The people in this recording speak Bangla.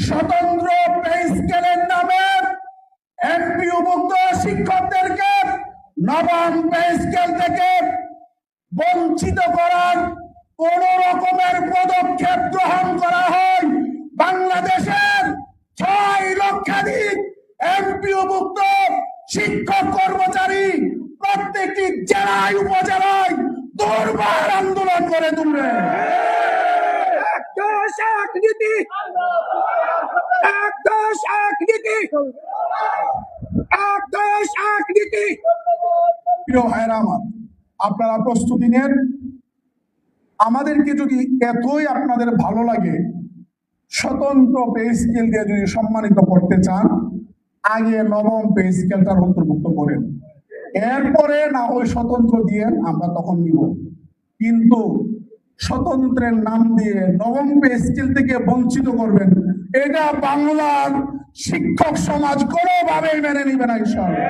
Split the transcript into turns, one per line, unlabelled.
স্বতন্ত্র পে স্কেলের নামে এমপিওভুক্ত শিক্ষকদেরকে নবম পে স্কেল থেকে বঞ্চিত করার কোন রকমের পদক্ষেপ গ্রহণ করা হয়, বাংলাদেশের 6 লক্ষাধিক এমপিওভুক্ত শিক্ষক কর্মচারী প্রত্যেকটি জেলায় উপজেলায় দুর্বার আন্দোলন করে তুলবে। প্রিয় ভাইরা আমার, আপনারা প্রস্তুতি নেন। আমাদেরকে যদি এতই আপনাদের ভালো লাগে, স্বতন্ত্র পে স্কেল দিয়ে যদি সম্মানিত করতে চান, আগে নবম পে স্কেলটার অন্তর্ভুক্ত করেন, এরপরে না হয় স্বতন্ত্র দিয়ে আমরা তখন নিব। কিন্তু স্বতন্ত্রের নাম দিয়ে নবম পে স্কেল থেকে বঞ্চিত করবেন, এটা বাংলার শিক্ষক সমাজ কোনোভাবেই মেনে নিবে না ইনশাআল্লাহ।